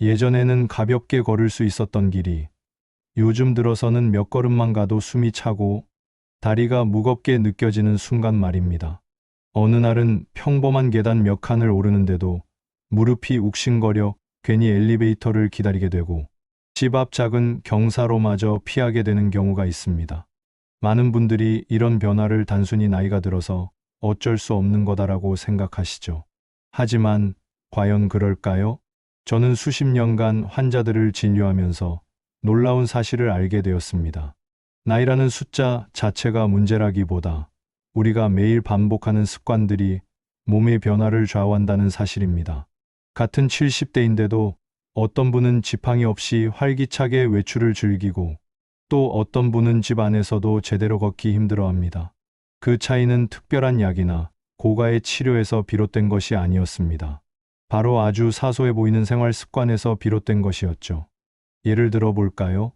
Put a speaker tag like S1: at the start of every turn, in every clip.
S1: 예전에는 가볍게 걸을 수 있었던 길이 요즘 들어서는 몇 걸음만 가도 숨이 차고 다리가 무겁게 느껴지는 순간 말입니다. 어느 날은 평범한 계단 몇 칸을 오르는데도 무릎이 욱신거려 괜히 엘리베이터를 기다리게 되고 집 앞 작은 경사로마저 피하게 되는 경우가 있습니다. 많은 분들이 이런 변화를 단순히 나이가 들어서 어쩔 수 없는 거다라고 생각하시죠. 하지만 과연 그럴까요? 저는 수십 년간 환자들을 진료하면서 놀라운 사실을 알게 되었습니다. 나이라는 숫자 자체가 문제라기보다 우리가 매일 반복하는 습관들이 몸의 변화를 좌우한다는 사실입니다. 같은 70대인데도 어떤 분은 지팡이 없이 활기차게 외출을 즐기고 또 어떤 분은 집 안에서도 제대로 걷기 힘들어합니다. 그 차이는 특별한 약이나 고가의 치료에서 비롯된 것이 아니었습니다. 바로 아주 사소해 보이는 생활 습관에서 비롯된 것이었죠. 예를 들어 볼까요?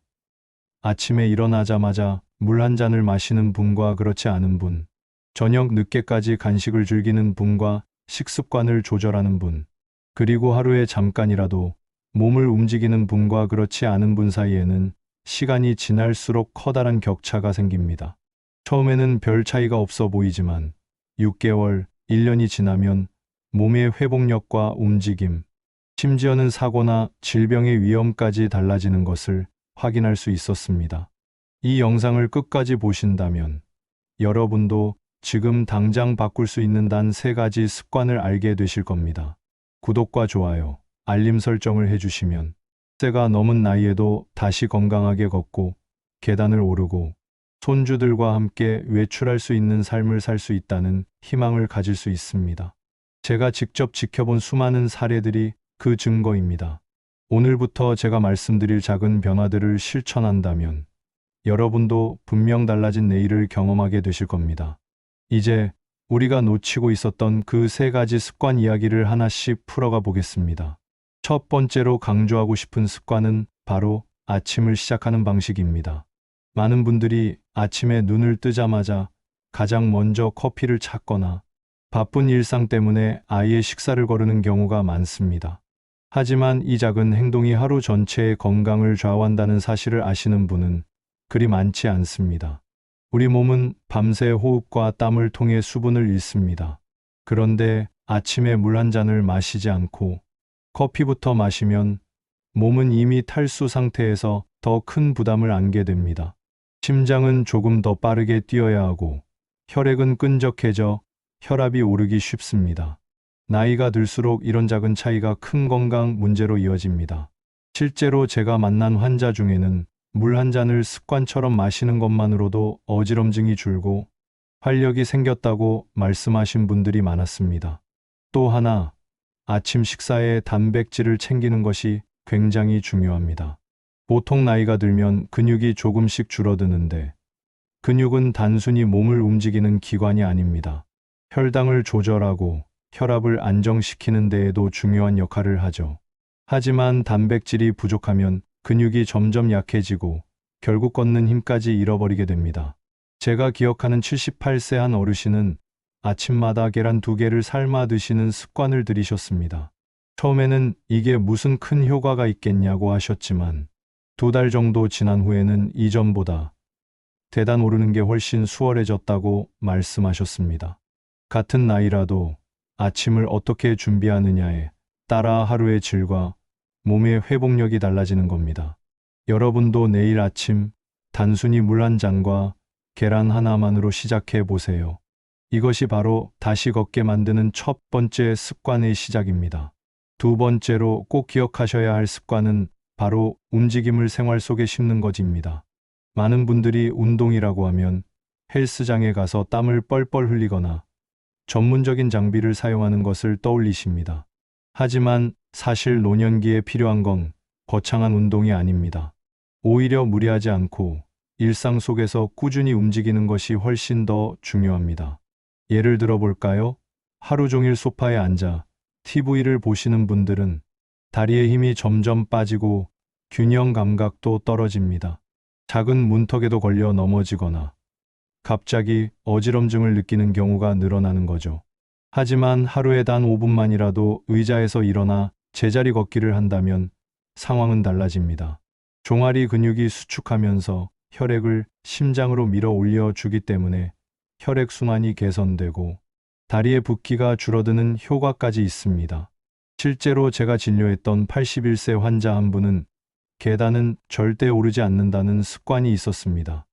S1: 아침에 일어나자마자 물 한 잔을 마시는 분과 그렇지 않은 분, 저녁 늦게까지 간식을 즐기는 분과 식습관을 조절하는 분, 그리고 하루에 잠깐이라도 몸을 움직이는 분과 그렇지 않은 분 사이에는 시간이 지날수록 커다란 격차가 생깁니다. 처음에는 별 차이가 없어 보이지만 6개월, 1년이 지나면 몸의 회복력과 움직임, 심지어는 사고나 질병의 위험까지 달라지는 것을 확인할 수 있었습니다. 이 영상을 끝까지 보신다면 여러분도 지금 당장 바꿀 수 있는 단 3가지 습관을 알게 되실 겁니다. 구독과 좋아요, 알림 설정을 해주시면 세가 넘은 나이에도 다시 건강하게 걷고 계단을 오르고 손주들과 함께 외출할 수 있는 삶을 살 수 있다는 희망을 가질 수 있습니다. 제가 직접 지켜본 수많은 사례들이 그 증거입니다. 오늘부터 제가 말씀드릴 작은 변화들을 실천한다면 여러분도 분명 달라진 내일을 경험하게 되실 겁니다. 이제 우리가 놓치고 있었던 그 3가지 습관 이야기를 하나씩 풀어가 보겠습니다. 첫 번째로 강조하고 싶은 습관은 바로 아침을 시작하는 방식입니다. 많은 분들이 아침에 눈을 뜨자마자 가장 먼저 커피를 찾거나 바쁜 일상 때문에 아예 식사를 거르는 경우가 많습니다. 하지만 이 작은 행동이 하루 전체의 건강을 좌우한다는 사실을 아시는 분은 그리 많지 않습니다. 우리 몸은 밤새 호흡과 땀을 통해 수분을 잃습니다. 그런데 아침에 물 한 잔을 마시지 않고 커피부터 마시면 몸은 이미 탈수 상태에서 더 큰 부담을 안게 됩니다. 심장은 조금 더 빠르게 뛰어야 하고 혈액은 끈적해져 혈압이 오르기 쉽습니다. 나이가 들수록 이런 작은 차이가 큰 건강 문제로 이어집니다. 실제로 제가 만난 환자 중에는 물 한 잔을 습관처럼 마시는 것만으로도 어지럼증이 줄고 활력이 생겼다고 말씀하신 분들이 많았습니다. 또 하나, 아침 식사에 단백질을 챙기는 것이 굉장히 중요합니다. 보통 나이가 들면 근육이 조금씩 줄어드는데 근육은 단순히 몸을 움직이는 기관이 아닙니다. 혈당을 조절하고 혈압을 안정시키는 데에도 중요한 역할을 하죠. 하지만 단백질이 부족하면 근육이 점점 약해지고 결국 걷는 힘까지 잃어버리게 됩니다. 제가 기억하는 78세 한 어르신은 아침마다 계란 2개를 삶아 드시는 습관을 들이셨습니다. 처음에는 이게 무슨 큰 효과가 있겠냐고 하셨지만 2달 정도 지난 후에는 이전보다 계단 오르는 게 훨씬 수월해졌다고 말씀하셨습니다. 같은 나이라도 아침을 어떻게 준비하느냐에 따라 하루의 질과 몸의 회복력이 달라지는 겁니다. 여러분도 내일 아침 단순히 물 한 잔과 계란 하나만으로 시작해 보세요. 이것이 바로 다시 걷게 만드는 첫 번째 습관의 시작입니다. 두 번째로 꼭 기억하셔야 할 습관은 바로 움직임을 생활 속에 심는 것입니다. 많은 분들이 운동이라고 하면 헬스장에 가서 땀을 뻘뻘 흘리거나 전문적인 장비를 사용하는 것을 떠올리십니다. 하지만 사실 노년기에 필요한 건 거창한 운동이 아닙니다. 오히려 무리하지 않고 일상 속에서 꾸준히 움직이는 것이 훨씬 더 중요합니다. 예를 들어 볼까요? 하루 종일 소파에 앉아 TV를 보시는 분들은 다리의 힘이 점점 빠지고 균형 감각도 떨어집니다. 작은 문턱에도 걸려 넘어지거나 갑자기 어지럼증을 느끼는 경우가 늘어나는 거죠. 하지만 하루에 단 5분만이라도 의자에서 일어나 제자리 걷기를 한다면 상황은 달라집니다. 종아리 근육이 수축하면서 혈액을 심장으로 밀어 올려 주기 때문에 혈액순환이 개선되고 다리의 붓기가 줄어드는 효과까지 있습니다. 실제로 제가 진료했던 81세 환자 한 분은 계단은 절대 오르지 않는다는 습관이 있었습니다.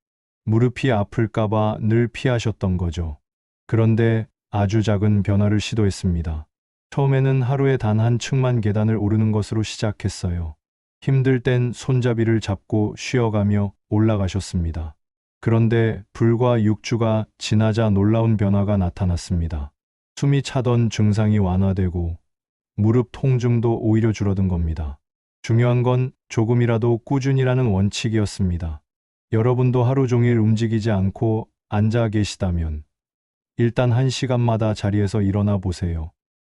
S1: 무릎이 아플까봐 늘 피하셨던 거죠. 그런데 아주 작은 변화를 시도했습니다. 처음에는 하루에 단 한 층만 계단을 오르는 것으로 시작했어요. 힘들 땐 손잡이를 잡고 쉬어가며 올라가셨습니다. 그런데 불과 6주가 지나자 놀라운 변화가 나타났습니다. 숨이 차던 증상이 완화되고 무릎 통증도 오히려 줄어든 겁니다. 중요한 건 조금이라도 꾸준히라는 원칙이었습니다. 여러분도 하루 종일 움직이지 않고 앉아 계시다면 일단 1시간마다 자리에서 일어나 보세요.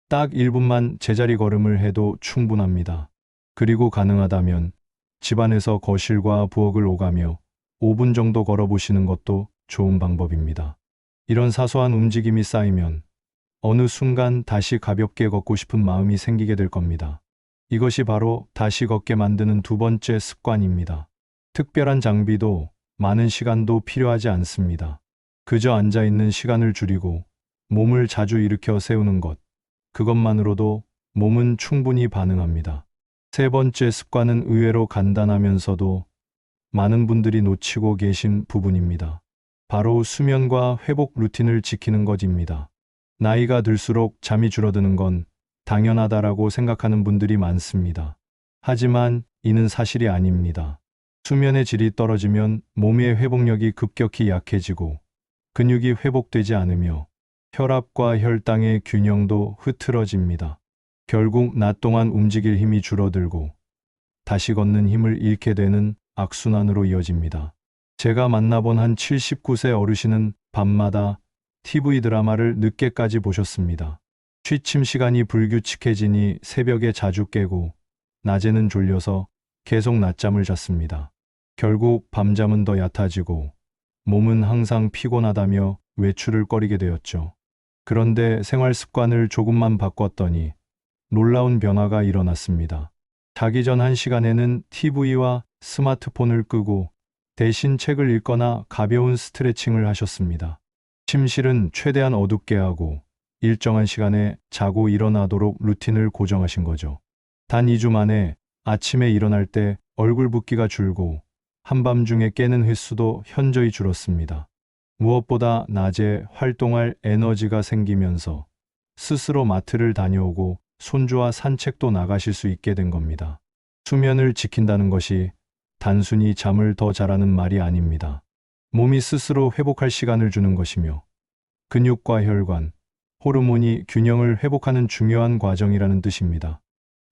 S1: 딱 1분만 제자리 걸음을 해도 충분합니다. 그리고 가능하다면 집안에서 거실과 부엌을 오가며 5분 정도 걸어보시는 것도 좋은 방법입니다. 이런 사소한 움직임이 쌓이면 어느 순간 다시 가볍게 걷고 싶은 마음이 생기게 될 겁니다. 이것이 바로 다시 걷게 만드는 두 번째 습관입니다. 특별한 장비도 많은 시간도 필요하지 않습니다. 그저 앉아있는 시간을 줄이고 몸을 자주 일으켜 세우는 것, 그것만으로도 몸은 충분히 반응합니다. 세 번째 습관은 의외로 간단하면서도 많은 분들이 놓치고 계신 부분입니다. 바로 수면과 회복 루틴을 지키는 것입니다. 나이가 들수록 잠이 줄어드는 건 당연하다라고 생각하는 분들이 많습니다. 하지만 이는 사실이 아닙니다. 수면의 질이 떨어지면 몸의 회복력이 급격히 약해지고 근육이 회복되지 않으며 혈압과 혈당의 균형도 흐트러집니다. 결국 낮 동안 움직일 힘이 줄어들고 다시 걷는 힘을 잃게 되는 악순환으로 이어집니다. 제가 만나본 한 79세 어르신은 밤마다 TV 드라마를 늦게까지 보셨습니다. 취침 시간이 불규칙해지니 새벽에 자주 깨고 낮에는 졸려서 계속 낮잠을 잤습니다. 결국 밤잠은 더 얕아지고 몸은 항상 피곤하다며 외출을 꺼리게 되었죠. 그런데 생활 습관을 조금만 바꿨더니 놀라운 변화가 일어났습니다. 자기 전 1시간에는 TV와 스마트폰을 끄고 대신 책을 읽거나 가벼운 스트레칭을 하셨습니다. 침실은 최대한 어둡게 하고 일정한 시간에 자고 일어나도록 루틴을 고정하신 거죠. 단 2주 만에 아침에 일어날 때 얼굴 붓기가 줄고 한밤중에 깨는 횟수도 현저히 줄었습니다. 무엇보다 낮에 활동할 에너지가 생기면서 스스로 마트를 다녀오고 손주와 산책도 나가실 수 있게 된 겁니다. 수면을 지킨다는 것이 단순히 잠을 더 자라는 말이 아닙니다. 몸이 스스로 회복할 시간을 주는 것이며 근육과 혈관, 호르몬이 균형을 회복하는 중요한 과정이라는 뜻입니다.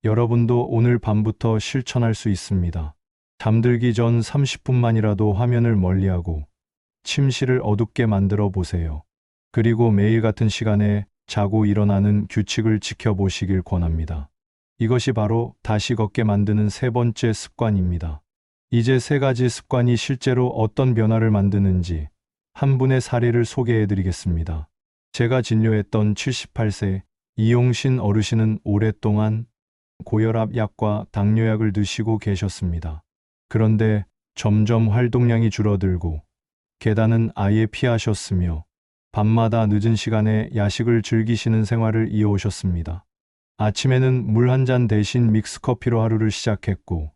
S1: 여러분도 오늘 밤부터 실천할 수 있습니다. 잠들기 전 30분만이라도 화면을 멀리하고 침실을 어둡게 만들어 보세요. 그리고 매일 같은 시간에 자고 일어나는 규칙을 지켜보시길 권합니다. 이것이 바로 다시 걷게 만드는 세 번째 습관입니다. 이제 세 가지 습관이 실제로 어떤 변화를 만드는지 한 분의 사례를 소개해 드리겠습니다. 제가 진료했던 78세 이용신 어르신은 오랫동안 고혈압 약과 당뇨약을 드시고 계셨습니다. 그런데 점점 활동량이 줄어들고 계단은 아예 피하셨으며 밤마다 늦은 시간에 야식을 즐기시는 생활을 이어오셨습니다. 아침에는 물 한 잔 대신 믹스커피로 하루를 시작했고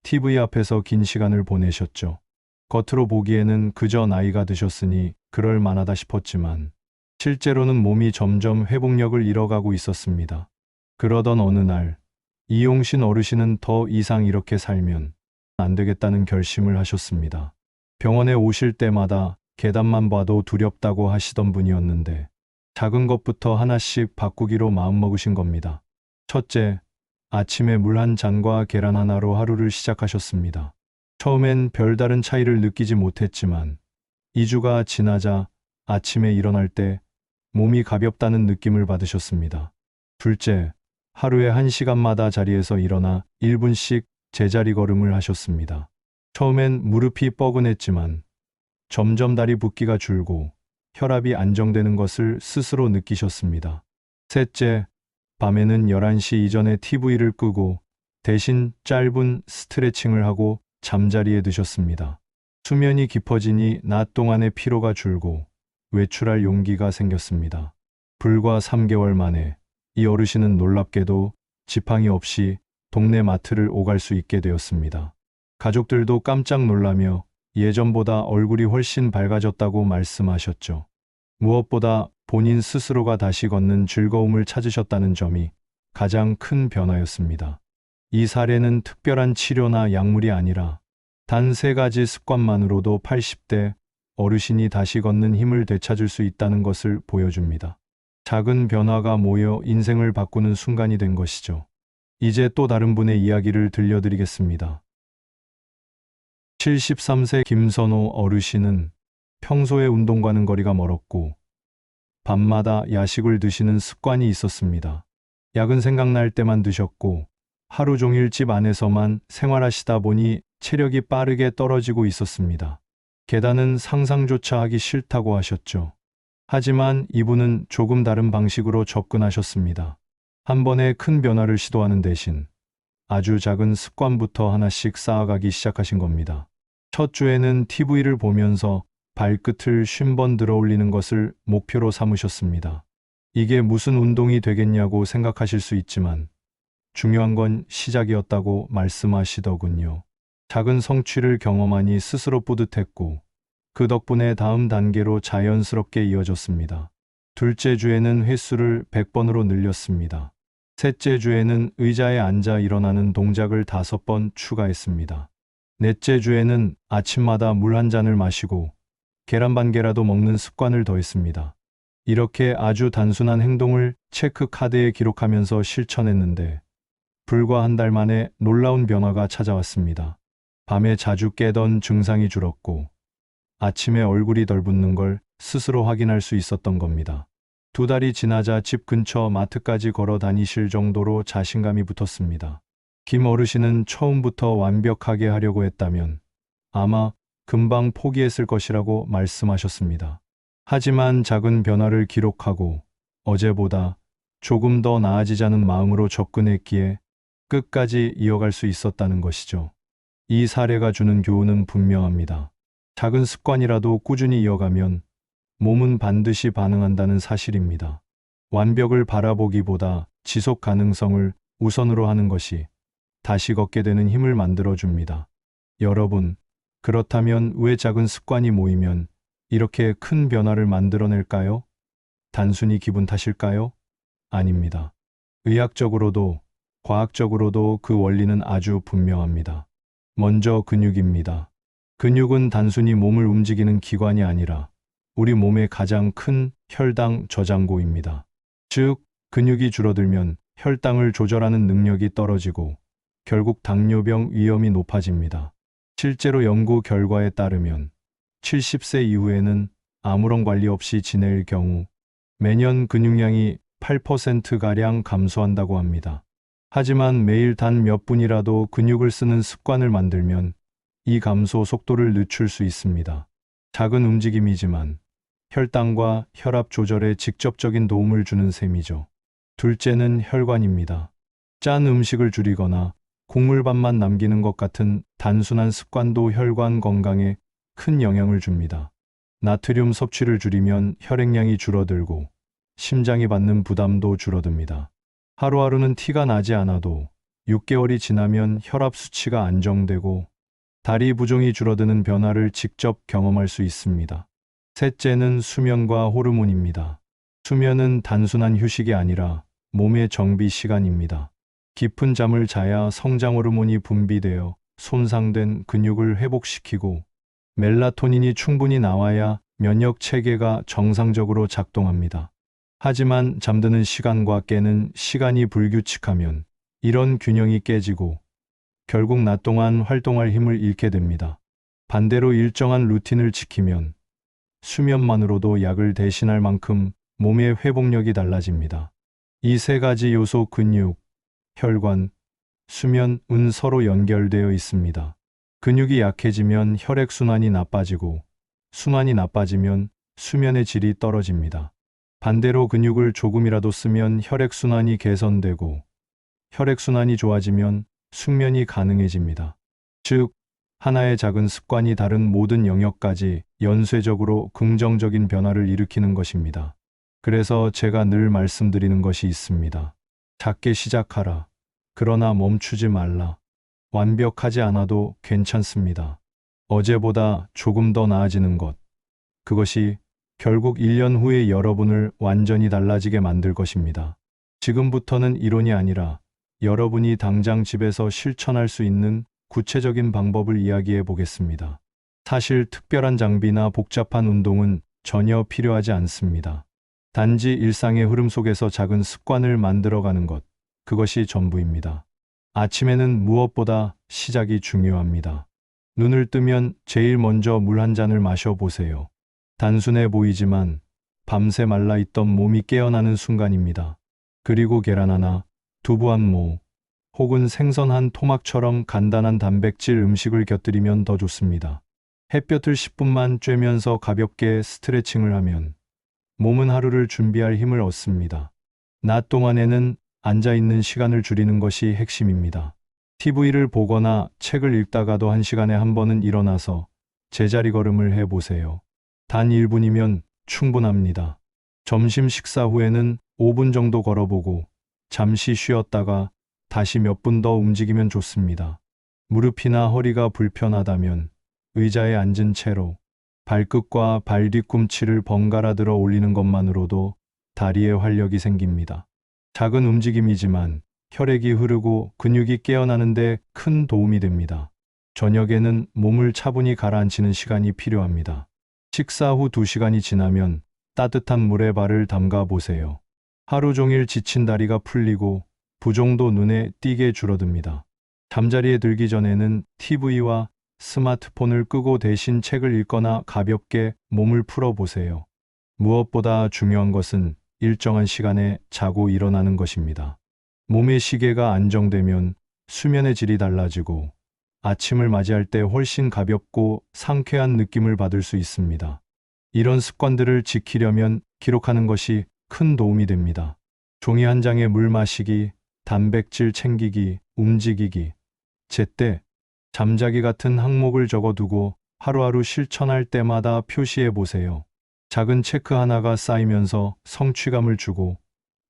S1: TV 앞에서 긴 시간을 보내셨죠. 겉으로 보기에는 그저 나이가 드셨으니 그럴 만하다 싶었지만 실제로는 몸이 점점 회복력을 잃어가고 있었습니다. 그러던 어느 날 이용신 어르신은 더 이상 이렇게 살면 안 되겠다는 결심을 하셨습니다. 병원에 오실 때마다 계단만 봐도 두렵다고 하시던 분이었는데 작은 것부터 하나씩 바꾸기로 마음먹으신 겁니다. 첫째, 아침에 물 한 잔과 계란 하나로 하루를 시작하셨습니다. 처음엔 별다른 차이를 느끼지 못했지만 2주가 지나자 아침에 일어날 때 몸이 가볍다는 느낌을 받으셨습니다. 둘째, 하루에 1시간마다 자리에서 일어나 1분씩 제자리 걸음을 하셨습니다. 처음엔 무릎이 뻐근했지만 점점 다리 붓기가 줄고 혈압이 안정되는 것을 스스로 느끼셨습니다. 셋째, 밤에는 11시 이전에 TV를 끄고 대신 짧은 스트레칭을 하고 잠자리에 드셨습니다. 수면이 깊어지니 낮 동안의 피로가 줄고 외출할 용기가 생겼습니다. 불과 3개월 만에 이 어르신은 놀랍게도 지팡이 없이 동네 마트를 오갈 수 있게 되었습니다. 가족들도 깜짝 놀라며 예전보다 얼굴이 훨씬 밝아졌다고 말씀하셨죠. 무엇보다 본인 스스로가 다시 걷는 즐거움을 찾으셨다는 점이 가장 큰 변화였습니다. 이 사례는 특별한 치료나 약물이 아니라 단 3가지 습관만으로도 80대 어르신이 다시 걷는 힘을 되찾을 수 있다는 것을 보여줍니다. 작은 변화가 모여 인생을 바꾸는 순간이 된 것이죠. 이제 또 다른 분의 이야기를 들려드리겠습니다. 73세 김선호 어르신은 평소에 운동과는 거리가 멀었고 밤마다 야식을 드시는 습관이 있었습니다. 약은 생각날 때만 드셨고 하루 종일 집 안에서만 생활하시다 보니 체력이 빠르게 떨어지고 있었습니다. 계단은 상상조차 하기 싫다고 하셨죠. 하지만 이분은 조금 다른 방식으로 접근하셨습니다. 한 번에 큰 변화를 시도하는 대신 아주 작은 습관부터 하나씩 쌓아가기 시작하신 겁니다. 첫 주에는 TV를 보면서 발끝을 50번 들어 올리는 것을 목표로 삼으셨습니다. 이게 무슨 운동이 되겠냐고 생각하실 수 있지만 중요한 건 시작이었다고 말씀하시더군요. 작은 성취를 경험하니 스스로 뿌듯했고 그 덕분에 다음 단계로 자연스럽게 이어졌습니다. 둘째 주에는 횟수를 100번으로 늘렸습니다. 셋째 주에는 의자에 앉아 일어나는 동작을 5번 추가했습니다. 넷째 주에는 아침마다 물 한 잔을 마시고 계란 반 개라도 먹는 습관을 더했습니다. 이렇게 아주 단순한 행동을 체크카드에 기록하면서 실천했는데 불과 한 달 만에 놀라운 변화가 찾아왔습니다. 밤에 자주 깨던 증상이 줄었고 아침에 얼굴이 덜 붓는 걸 스스로 확인할 수 있었던 겁니다. 2달이 지나자 집 근처 마트까지 걸어 다니실 정도로 자신감이 붙었습니다. 김 어르신은 처음부터 완벽하게 하려고 했다면 아마 금방 포기했을 것이라고 말씀하셨습니다. 하지만 작은 변화를 기록하고 어제보다 조금 더 나아지자는 마음으로 접근했기에 끝까지 이어갈 수 있었다는 것이죠. 이 사례가 주는 교훈은 분명합니다. 작은 습관이라도 꾸준히 이어가면 몸은 반드시 반응한다는 사실입니다. 완벽을 바라보기보다 지속 가능성을 우선으로 하는 것이 다시 걷게 되는 힘을 만들어줍니다. 여러분, 그렇다면 왜 작은 습관이 모이면 이렇게 큰 변화를 만들어낼까요? 단순히 기분 탓일까요? 아닙니다. 의학적으로도 과학적으로도 그 원리는 아주 분명합니다. 먼저 근육입니다. 근육은 단순히 몸을 움직이는 기관이 아니라 우리 몸의 가장 큰 혈당 저장고입니다. 즉, 근육이 줄어들면 혈당을 조절하는 능력이 떨어지고 결국 당뇨병 위험이 높아집니다. 실제로 연구 결과에 따르면 70세 이후에는 아무런 관리 없이 지낼 경우 매년 근육량이 8%가량 감소한다고 합니다. 하지만 매일 단 몇 분이라도 근육을 쓰는 습관을 만들면 이 감소 속도를 늦출 수 있습니다. 작은 움직임이지만 혈당과 혈압 조절에 직접적인 도움을 주는 셈이죠. 둘째는 혈관입니다. 짠 음식을 줄이거나 국물밥만 남기는 것 같은 단순한 습관도 혈관 건강에 큰 영향을 줍니다. 나트륨 섭취를 줄이면 혈액량이 줄어들고 심장이 받는 부담도 줄어듭니다. 하루하루는 티가 나지 않아도 6개월이 지나면 혈압 수치가 안정되고 다리 부종이 줄어드는 변화를 직접 경험할 수 있습니다. 셋째는 수면과 호르몬입니다. 수면은 단순한 휴식이 아니라 몸의 정비 시간입니다. 깊은 잠을 자야 성장 호르몬이 분비되어 손상된 근육을 회복시키고 멜라토닌이 충분히 나와야 면역 체계가 정상적으로 작동합니다. 하지만 잠드는 시간과 깨는 시간이 불규칙하면 이런 균형이 깨지고 결국 낮 동안 활동할 힘을 잃게 됩니다. 반대로 일정한 루틴을 지키면 수면만으로도 약을 대신할 만큼 몸의 회복력이 달라집니다. 이 3가지 요소 근육, 혈관, 수면은 서로 연결되어 있습니다. 근육이 약해지면 혈액순환이 나빠지고 순환이 나빠지면 수면의 질이 떨어집니다. 반대로 근육을 조금이라도 쓰면 혈액순환이 개선되고 혈액순환이 좋아지면 숙면이 가능해집니다. 즉, 하나의 작은 습관이 다른 모든 영역까지 연쇄적으로 긍정적인 변화를 일으키는 것입니다. 그래서 제가 늘 말씀드리는 것이 있습니다. 작게 시작하라. 그러나 멈추지 말라. 완벽하지 않아도 괜찮습니다. 어제보다 조금 더 나아지는 것. 그것이 결국 1년 후에 여러분을 완전히 달라지게 만들 것입니다. 지금부터는 이론이 아니라 여러분이 당장 집에서 실천할 수 있는 구체적인 방법을 이야기해 보겠습니다. 사실 특별한 장비나 복잡한 운동은 전혀 필요하지 않습니다. 단지 일상의 흐름 속에서 작은 습관을 만들어가는 것, 그것이 전부입니다. 아침에는 무엇보다 시작이 중요합니다. 눈을 뜨면 제일 먼저 물 한 잔을 마셔보세요. 단순해 보이지만 밤새 말라있던 몸이 깨어나는 순간입니다. 그리고 계란 하나, 두부 한 모, 혹은 생선 한 토막처럼 간단한 단백질 음식을 곁들이면 더 좋습니다. 햇볕을 10분만 쬐면서 가볍게 스트레칭을 하면 몸은 하루를 준비할 힘을 얻습니다. 낮 동안에는 앉아있는 시간을 줄이는 것이 핵심입니다. TV를 보거나 책을 읽다가도 1시간에 한 번은 일어나서 제자리 걸음을 해보세요. 단 1분이면 충분합니다. 점심 식사 후에는 5분 정도 걸어보고 잠시 쉬었다가 다시 몇 분 더 움직이면 좋습니다. 무릎이나 허리가 불편하다면 의자에 앉은 채로 발끝과 발 뒤꿈치를 번갈아 들어 올리는 것만으로도 다리에 활력이 생깁니다. 작은 움직임이지만 혈액이 흐르고 근육이 깨어나는데 큰 도움이 됩니다. 저녁에는 몸을 차분히 가라앉히는 시간이 필요합니다. 식사 후 2시간이 지나면 따뜻한 물에 발을 담가 보세요. 하루 종일 지친 다리가 풀리고 부종도 눈에 띄게 줄어듭니다. 잠자리에 들기 전에는 TV와 스마트폰을 끄고 대신 책을 읽거나 가볍게 몸을 풀어보세요. 무엇보다 중요한 것은 일정한 시간에 자고 일어나는 것입니다. 몸의 시계가 안정되면 수면의 질이 달라지고 아침을 맞이할 때 훨씬 가볍고 상쾌한 느낌을 받을 수 있습니다. 이런 습관들을 지키려면 기록하는 것이 큰 도움이 됩니다. 종이 한 장에 물 마시기, 단백질 챙기기, 움직이기, 제때, 잠자기 같은 항목을 적어두고 하루하루 실천할 때마다 표시해 보세요. 작은 체크 하나가 쌓이면서 성취감을 주고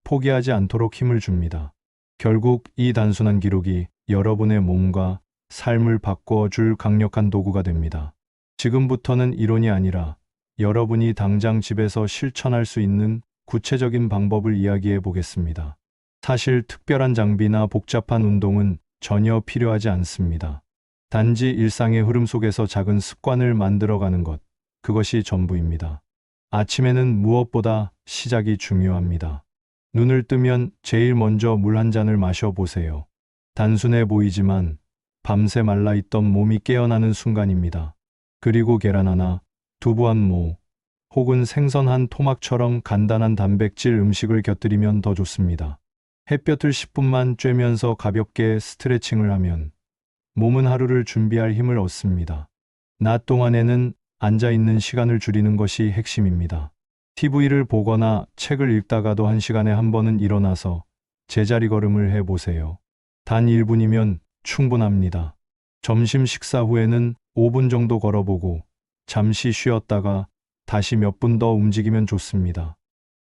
S1: 포기하지 않도록 힘을 줍니다. 결국 이 단순한 기록이 여러분의 몸과 삶을 바꿔줄 강력한 도구가 됩니다. 지금부터는 이론이 아니라 여러분이 당장 집에서 실천할 수 있는 구체적인 방법을 이야기해 보겠습니다. 사실 특별한 장비나 복잡한 운동은 전혀 필요하지 않습니다. 단지 일상의 흐름 속에서 작은 습관을 만들어가는 것, 그것이 전부입니다. 아침에는 무엇보다 시작이 중요합니다. 눈을 뜨면 제일 먼저 물 한 잔을 마셔보세요. 단순해 보이지만 밤새 말라있던 몸이 깨어나는 순간입니다. 그리고 계란 하나, 두부 한 모, 혹은 생선 한 토막처럼 간단한 단백질 음식을 곁들이면 더 좋습니다. 햇볕을 10분만 쬐면서 가볍게 스트레칭을 하면 몸은 하루를 준비할 힘을 얻습니다. 낮 동안에는 앉아있는 시간을 줄이는 것이 핵심입니다. TV를 보거나 책을 읽다가도 1시간에 한 번은 일어나서 제자리 걸음을 해보세요. 단 1분이면 충분합니다. 점심 식사 후에는 5분 정도 걸어보고 잠시 쉬었다가 다시 몇 분 더 움직이면 좋습니다.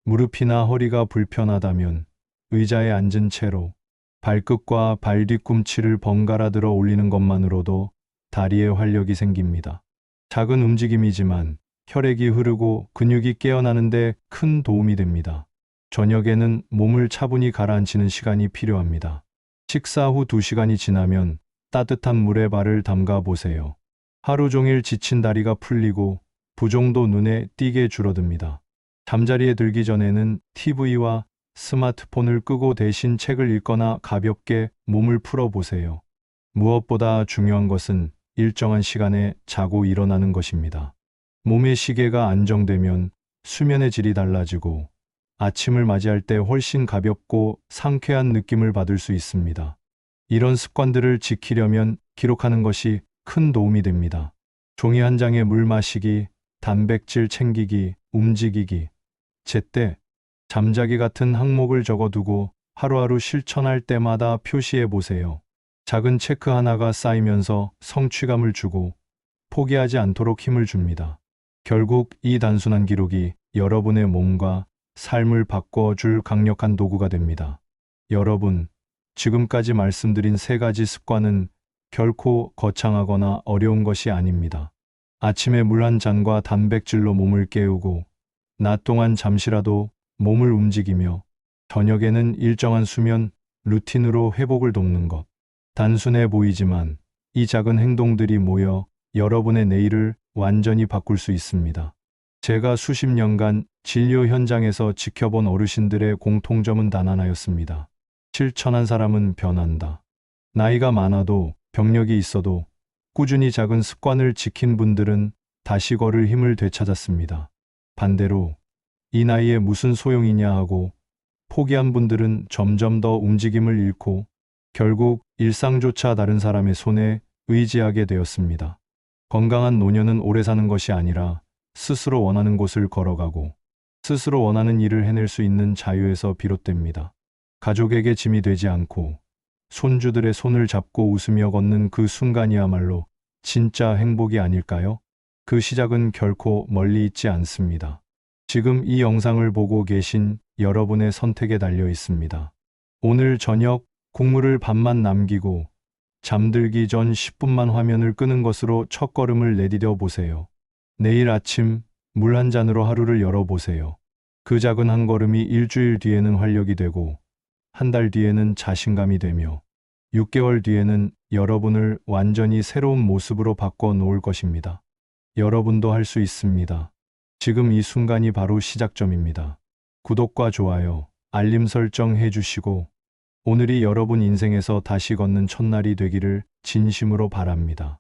S1: 무릎이나 허리가 불편하다면 의자에 앉은 채로 발끝과 발 뒤꿈치를 번갈아 들어 올리는 것만으로도 다리에 활력이 생깁니다. 작은 움직임이지만 혈액이 흐르고 근육이 깨어나는데 큰 도움이 됩니다. 저녁에는 몸을 차분히 가라앉히는 시간이 필요합니다. 식사 후 2시간이 지나면 따뜻한 물에 발을 담가 보세요. 하루 종일 지친 다리가 풀리고 부종도 눈에 띄게 줄어듭니다. 잠자리에 들기 전에는 TV와 스마트폰을 끄고 대신 책을 읽거나 가볍게 몸을 풀어보세요. 무엇보다 중요한 것은 일정한 시간에 자고 일어나는 것입니다. 몸의 시계가 안정되면 수면의 질이 달라지고 아침을 맞이할 때 훨씬 가볍고 상쾌한 느낌을 받을 수 있습니다. 이런 습관들을 지키려면 기록하는 것이 큰 도움이 됩니다. 종이 한 장에 물 마시기, 단백질 챙기기, 움직이기, 제때, 잠자기 같은 항목을 적어두고 하루하루 실천할 때마다 표시해 보세요. 작은 체크 하나가 쌓이면서 성취감을 주고 포기하지 않도록 힘을 줍니다. 결국 이 단순한 기록이 여러분의 몸과 삶을 바꿔줄 강력한 도구가 됩니다. 여러분, 지금까지 말씀드린 세 가지 습관은 결코 거창하거나 어려운 것이 아닙니다. 아침에 물 한 잔과 단백질로 몸을 깨우고, 낮 동안 잠시라도 몸을 움직이며, 저녁에는 일정한 수면, 루틴으로 회복을 돕는 것. 단순해 보이지만 이 작은 행동들이 모여 여러분의 내일을 완전히 바꿀 수 있습니다. 제가 수십 년간 진료 현장에서 지켜본 어르신들의 공통점은 단 하나였습니다. 실천한 사람은 변한다. 나이가 많아도 병력이 있어도 꾸준히 작은 습관을 지킨 분들은 다시 걸을 힘을 되찾았습니다. 반대로 이 나이에 무슨 소용이냐 하고 포기한 분들은 점점 더 움직임을 잃고 결국 일상조차 다른 사람의 손에 의지하게 되었습니다. 건강한 노년은 오래 사는 것이 아니라 스스로 원하는 곳을 걸어가고 스스로 원하는 일을 해낼 수 있는 자유에서 비롯됩니다. 가족에게 짐이 되지 않고 손주들의 손을 잡고 웃으며 걷는 그 순간이야말로 진짜 행복이 아닐까요? 그 시작은 결코 멀리 있지 않습니다. 지금 이 영상을 보고 계신 여러분의 선택에 달려 있습니다. 오늘 저녁 국물을 반만 남기고 잠들기 전 10분만 화면을 끄는 것으로 첫걸음을 내디뎌 보세요. 내일 아침 물 한 잔으로 하루를 열어보세요. 그 작은 한 걸음이 일주일 뒤에는 활력이 되고, 한 달 뒤에는 자신감이 되며, 6개월 뒤에는 여러분을 완전히 새로운 모습으로 바꿔 놓을 것입니다. 여러분도 할 수 있습니다. 지금 이 순간이 바로 시작점입니다. 구독과 좋아요, 알림 설정 해주시고, 오늘이 여러분 인생에서 다시 걷는 첫날이 되기를 진심으로 바랍니다.